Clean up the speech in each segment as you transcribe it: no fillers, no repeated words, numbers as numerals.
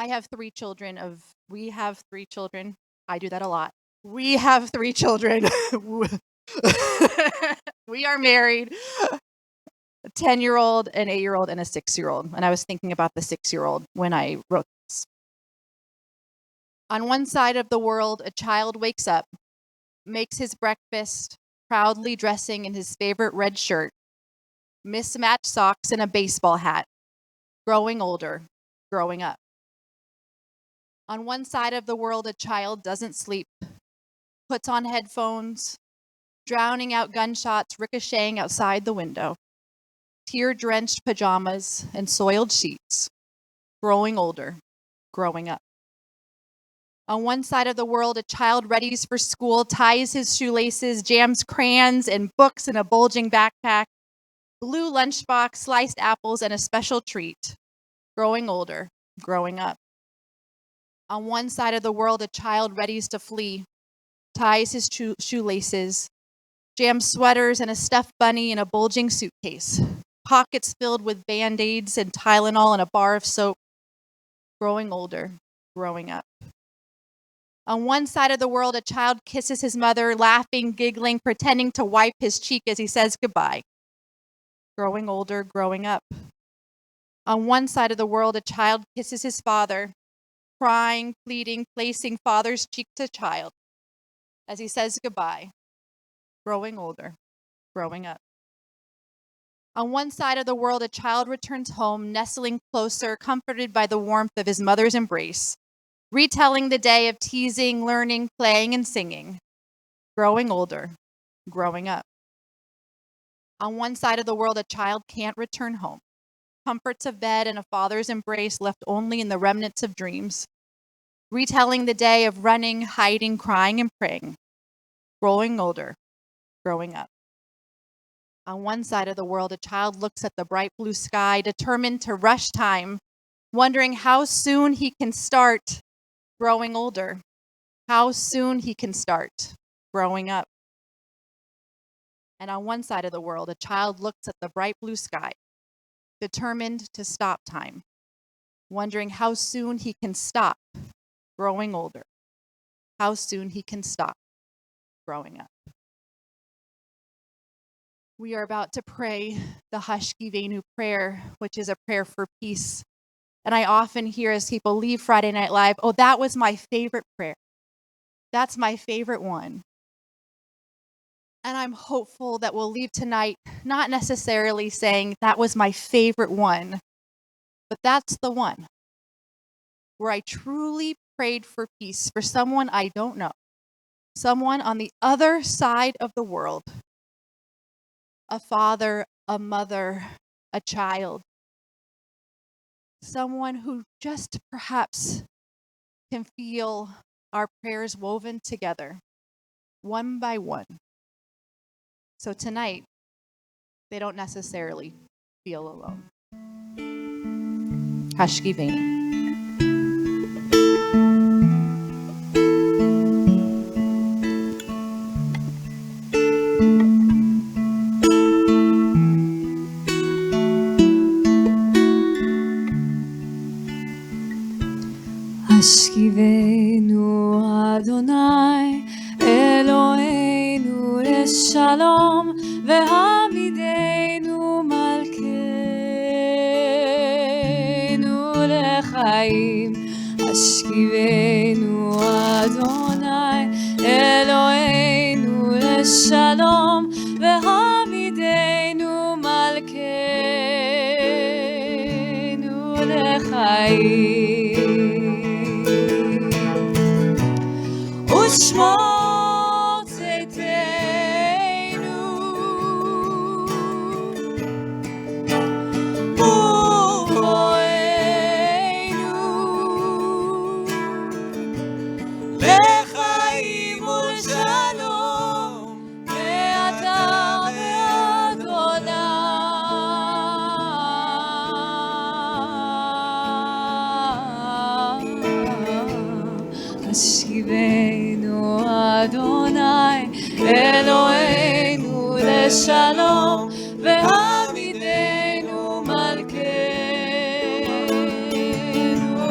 We have 3 children. I do that a lot. We have 3 children. We are married. A 10-year-old, an 8-year-old, and a 6-year-old. And I was thinking about the 6-year-old when I wrote this. On one side of the world, a child wakes up, makes his breakfast, proudly dressing in his favorite red shirt, mismatched socks, and a baseball hat, growing older, growing up. On one side of the world, a child doesn't sleep, puts on headphones, drowning out gunshots ricocheting outside the window, tear-drenched pajamas and soiled sheets, growing older, growing up. On one side of the world, a child readies for school, ties his shoelaces, jams crayons and books in a bulging backpack, blue lunchbox, sliced apples, and a special treat, growing older, growing up. On one side of the world, a child readies to flee, ties his shoelaces, jams sweaters and a stuffed bunny in a bulging suitcase, pockets filled with Band-Aids and Tylenol and a bar of soap, growing older, growing up. On one side of the world, a child kisses his mother, laughing, giggling, pretending to wipe his cheek as he says goodbye, growing older, growing up. On one side of the world, a child kisses his father, crying, pleading, placing father's cheek to child as he says goodbye, growing older, growing up. On one side of the world, a child returns home, nestling closer, comforted by the warmth of his mother's embrace, retelling the day of teasing, learning, playing, and singing, growing older, growing up. On one side of the world, a child can't return home, comforts of bed and a father's embrace left only in the remnants of dreams, retelling the day of running, hiding, crying, and praying, growing older, growing up. On one side of the world, a child looks at the bright blue sky, determined to rush time, wondering how soon he can start growing older, how soon he can start growing up. And on one side of the world, a child looks at the bright blue sky, determined to stop time, wondering how soon he can stop growing older, how soon he can stop growing up. We are about to pray the השכיבנו prayer, which is a prayer for peace. And I often hear as people leave Friday Night Live, oh, that was my favorite prayer. That's my favorite one. And I'm hopeful that we'll leave tonight not necessarily saying that was my favorite one, but that's the one where I truly prayed for peace for someone I don't know, someone on the other side of the world, a father, a mother, a child, someone who just perhaps can feel our prayers woven together, one by one. So tonight, they don't necessarily feel alone. השכיבנו. השכיבנו אדוני אלוהינו לשלום והעמידנו מלכנו לחיים. השכיבנו אדוני אלוהינו לשלום והעמידנו מלכנו לחיים. ושמור צאתנו ובואנו לחיים ולשלום מעתה ועד עולם. השכיבנו אדוני אלוהינו לשלום והעמידנו מלכנו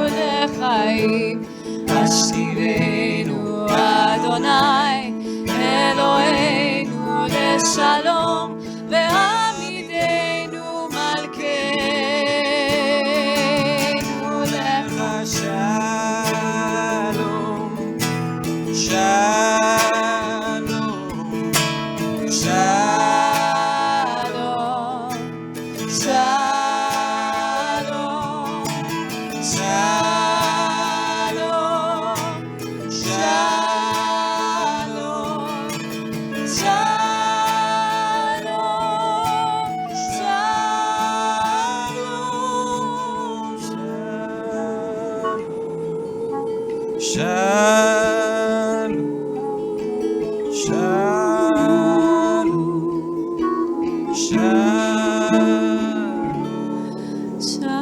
לחיים. השכיבנו אדוני אלוהינו לשלום ועמידנו מלכנו לך שלום, שלום, שלום, שלום שלום,